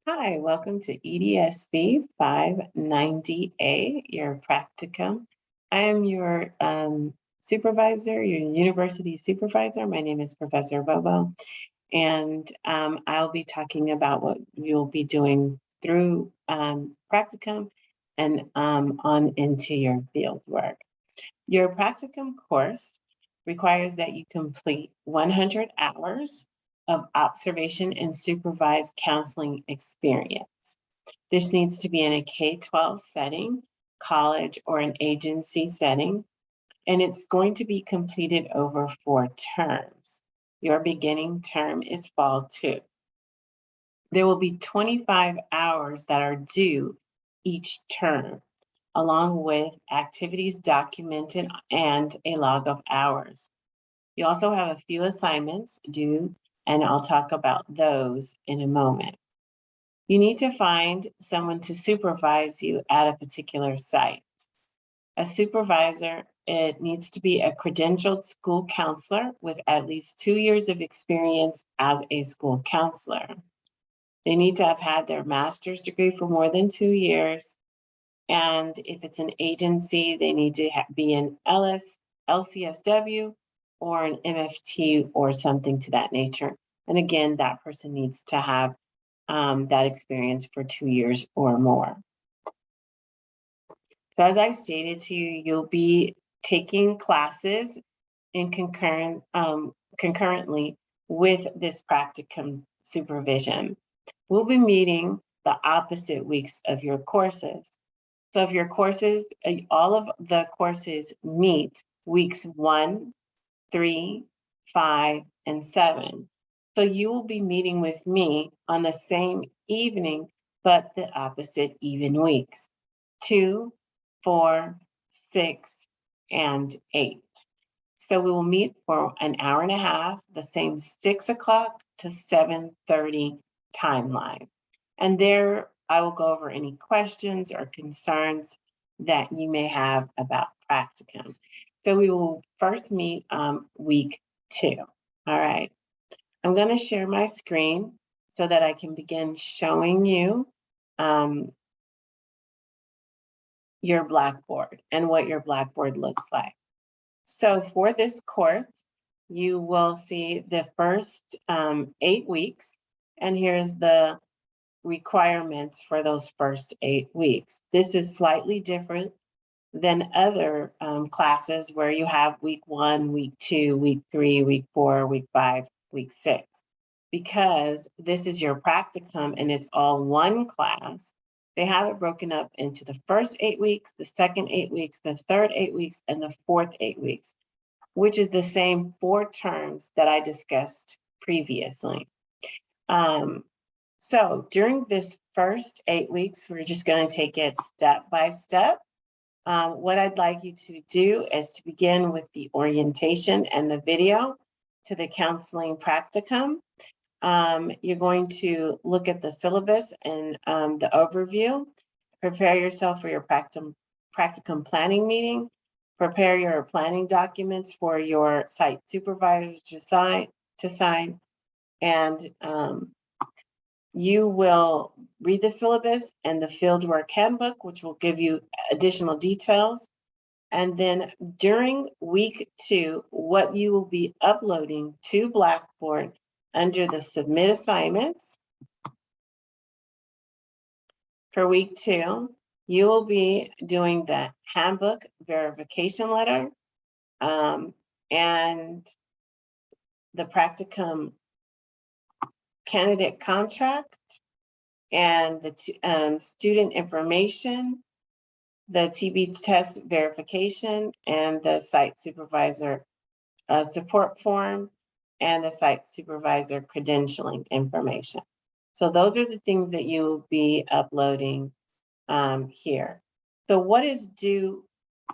Hi, welcome to EDSC 590A, your practicum. I am your supervisor, your university supervisor. My name is Professor Bobo, and I'll be talking about what you'll be doing through practicum and on into your field work. Your practicum course requires that you complete 100 hours of observation and supervised counseling experience. This needs to be in a K-12 setting, college, or an agency setting, and it's going to be completed over 4 terms. Your beginning term is fall 2. There will be 25 hours that are due each term, along with activities documented and a log of hours. You also have a few assignments due, and I'll talk about those in a moment. You need to find someone to supervise you at a particular site. A supervisor, it needs to be a credentialed school counselor with at least 2 years of experience as a school counselor. They need to have had their master's degree for more than 2 years. And if it's an agency, they need to be an LCSW or an MFT or something to that nature. And again, that person needs to have that experience for 2 years or more. So as I stated to you, you'll be taking classes in concurrently with this practicum supervision. We'll be meeting the opposite weeks of your courses. So if your courses, all of the courses meet weeks 1, 3, 5, and 7. So you will be meeting with me on the same evening, but the opposite even weeks, 2, 4, 6, and 8. So we will meet for an hour and a half, the same 6 o'clock to 7:30 timeline. And there I will go over any questions or concerns that you may have about practicum. So we will first meet week 2. All right. I'm going to share my screen so that I can begin showing you your Blackboard and what your Blackboard looks like. So for this course, you will see the first 8 weeks, and here's the requirements for those first 8 weeks. This is slightly different than other classes where you have week 1, week 2, week 3, week 4, week 5, week 6. Because this is your practicum and it's all one class, they have it broken up into the first 8 weeks, the second 8 weeks, the third 8 weeks, and the fourth 8 weeks, which is the same 4 terms that I discussed previously. So during this first 8 weeks, we're just going to take it step by step. What I'd like you to do is to begin with the orientation and the video to the counseling practicum. You're going to look at the syllabus and the overview, prepare yourself for your practicum planning meeting, prepare your planning documents for your site supervisor to sign, and you will read the syllabus and the fieldwork handbook, which will give you additional details. And then during week 2, what you will be uploading to Blackboard under the submit assignments. For week 2, you will be doing the handbook verification letter and the practicum candidate contract and the student information, the TB test verification, and the site supervisor support form, and the site supervisor credentialing information. So those are the things that you will be uploading here. So what is due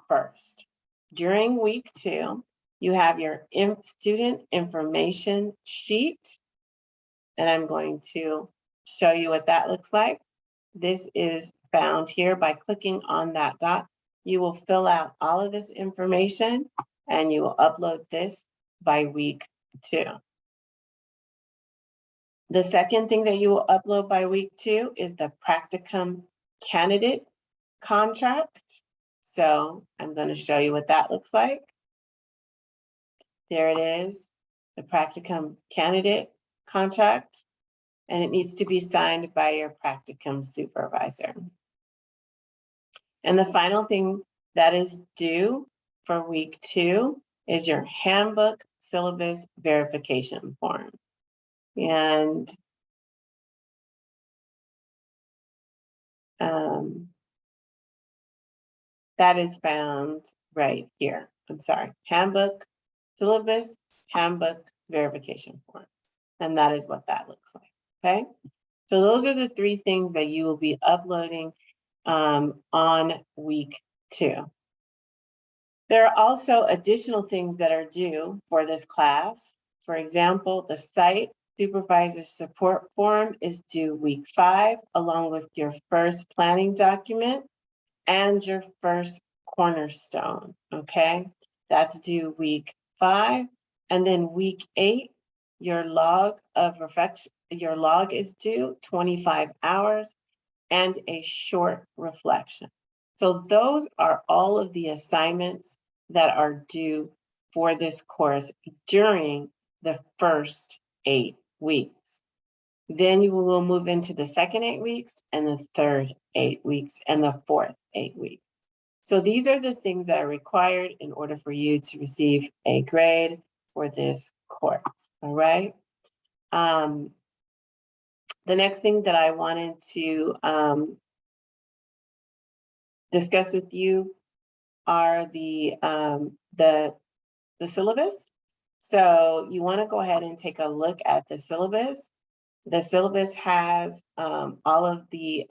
first? During week 2, you have your student information sheet, and I'm going to show you what that looks like. This is found here by clicking on that dot. You will fill out all of this information and you will upload this by week 2. The second thing that you will upload by week 2 is the practicum candidate contract. So I'm going to show you what that looks like. There it is, the practicum candidate contract, and it needs to be signed by your practicum supervisor. And the final thing that is due for week 2 is your handbook syllabus verification form. And that is found right here. I'm sorry, handbook syllabus, handbook verification form. And that is what that looks like, okay? So those are the 3 things that you will be uploading on week 2. There are also additional things that are due for this class. For example, the site supervisor support form is due week 5, along with your first planning document and your first cornerstone, okay? That's due week 5. And then week 8, your log is due 25 hours and a short reflection. So those are all of the assignments that are due for this course during the first 8 weeks. Then you will move into the second 8 weeks and the third 8 weeks and the fourth 8 weeks. So these are the things that are required in order for you to receive a grade for this course, all right? The next thing that I wanted to discuss with you are the syllabus. So you want to go ahead and take a look at the syllabus. The syllabus has all of the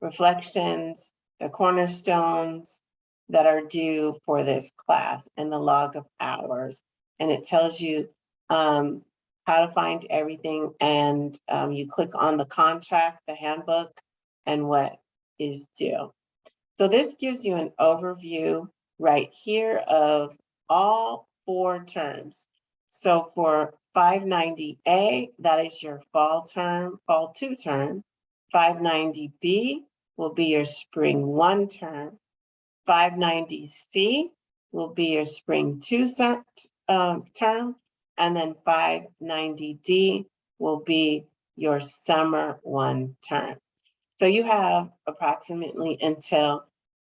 reflections, the cornerstones that are due for this class and the log of hours. And it tells you how to find everything, and you click on the contract, the handbook, and what is due. So this gives you an overview right here of all 4 terms. So for 590A, that is your fall 2 term. 590B will be your spring 1 term. 590C will be your spring 2 term. And then 590D will be your summer 1 term. So you have approximately until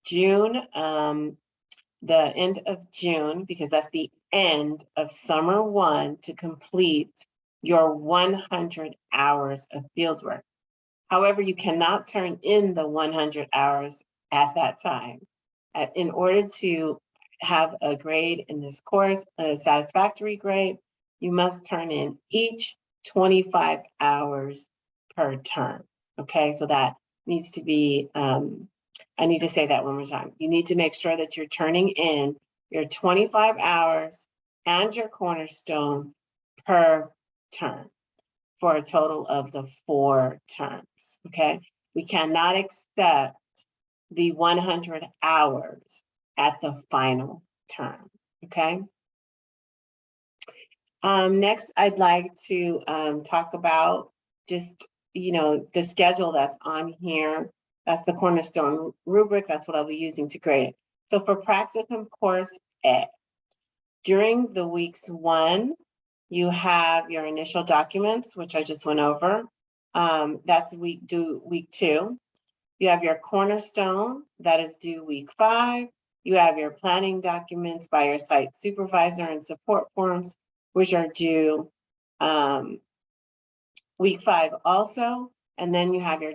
June, the end of June, because that's the end of summer 1, to complete your 100 hours of fieldwork. However, you cannot turn in the 100 hours at that time. In order to have a grade in this course, a satisfactory grade, you must turn in each 25 hours per term, okay? So that needs to be, I need to say that one more time. You need to make sure that you're turning in your 25 hours and your cornerstone per term for a total of the 4 terms, okay? We cannot accept the 100 hours at the final term, okay? Next, I'd like to talk about just, the schedule that's on here. That's the cornerstone rubric. That's what I'll be using to grade. So for practicum course A, during the weeks 1, you have your initial documents, which I just went over. That's due week 2. You have your cornerstone, that is due week 5. You have your planning documents by your site supervisor and support forms, which are due week 5 also. And then you have your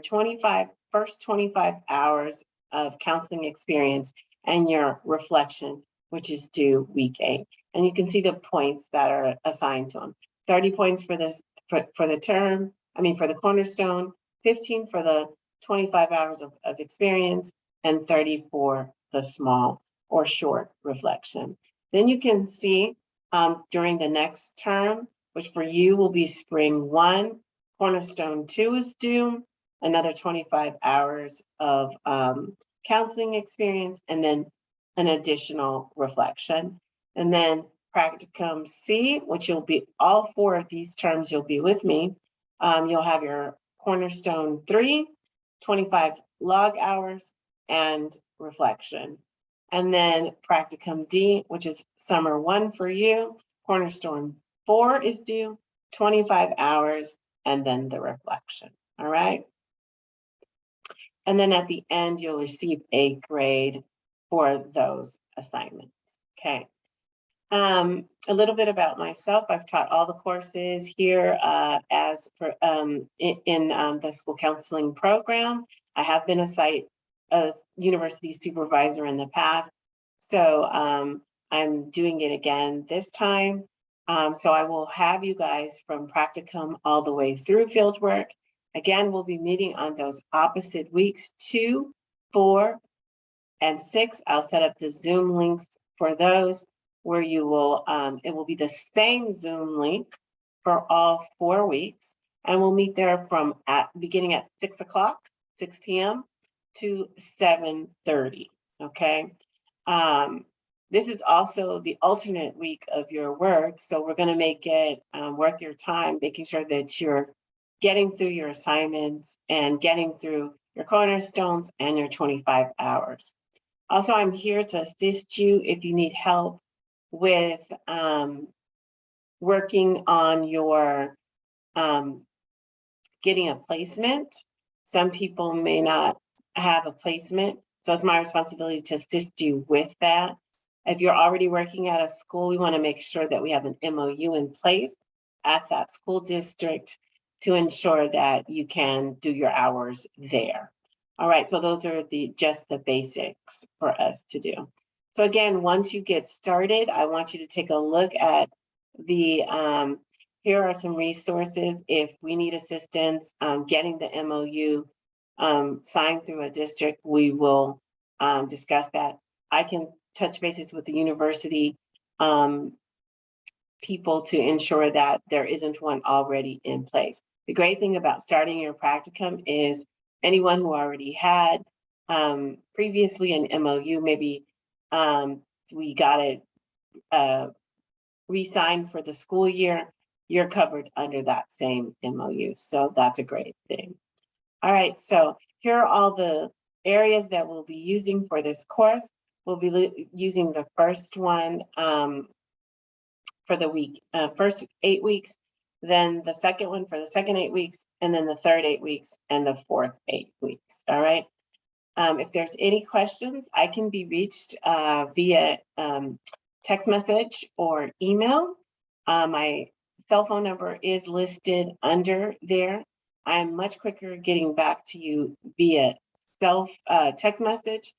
first 25 hours of counseling experience and your reflection, which is due week 8. And you can see the points that are assigned to them. 30 points for this for the term, for the cornerstone, 15 for the 25 hours of experience, and 30 for the small or short reflection. Then you can see during the next term, which for you will be spring 1, cornerstone 2 is due, another 25 hours of counseling experience, and then an additional reflection. And then practicum C, which you'll be, all 4 of these terms you'll be with me, You'll have your Cornerstone 3, 25 log hours, and reflection. And then Practicum D, which is summer 1 for you. Cornerstone 4 is due, 25 hours, and then the reflection. All right. And then at the end, you'll receive a grade for those assignments. Okay. A little bit about myself. I've taught all the courses here in the school counseling program. I have been a university supervisor in the past. So I'm doing it again this time. So I will have you guys from practicum all the way through fieldwork. Again, we'll be meeting on those opposite weeks, 2, 4, and 6. I'll set up the Zoom links for those where you will, it will be the same Zoom link for all 4 weeks. And we'll meet there from beginning at 6 o'clock, 6 p.m. to 7:30, okay? This is also the alternate week of your work. So we're gonna make it worth your time, making sure that you're getting through your assignments and getting through your cornerstones and your 25 hours. Also, I'm here to assist you if you need help with working on your getting a placement. Some people may not have a placement, so it's my responsibility to assist you with that. If you're already working at a school, we want to make sure that we have an MOU in place at that school district to ensure that you can do your hours there. All right, so those are just the basics for us to do. So again, once you get started, I want you to take a look at the, here are some resources. If we need assistance getting the MOU signed through a district, we will discuss that. I can touch bases with the university people to ensure that there isn't one already in place. The great thing about starting your practicum is anyone who already had previously an MOU, maybe we got it re-signed for the school year, you're covered under that same MOU. So that's a great thing. All right, so here are all the areas that we'll be using for this course. We'll be using the first one for the week, first 8 weeks, then the second one for the second 8 weeks, and then the third 8 weeks, and the fourth 8 weeks, all right? If there's any questions, I can be reached via text message or email. My cell phone number is listed under there. I'm much quicker getting back to you via text message.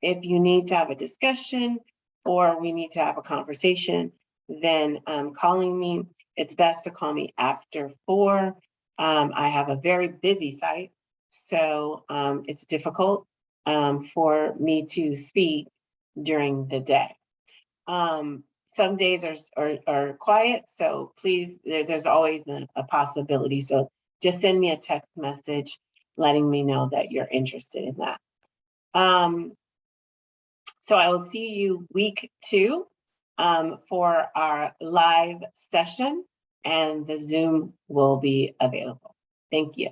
If you need to have a discussion or we need to have a conversation, then calling me, it's best to call me after 4. I have a very busy site, so it's difficult for me to speak during the day. Some days are quiet, so please, there's always a possibility. So just send me a text message letting me know that you're interested in that. So I will see you week 2 for our live session, and the Zoom will be available. Thank you.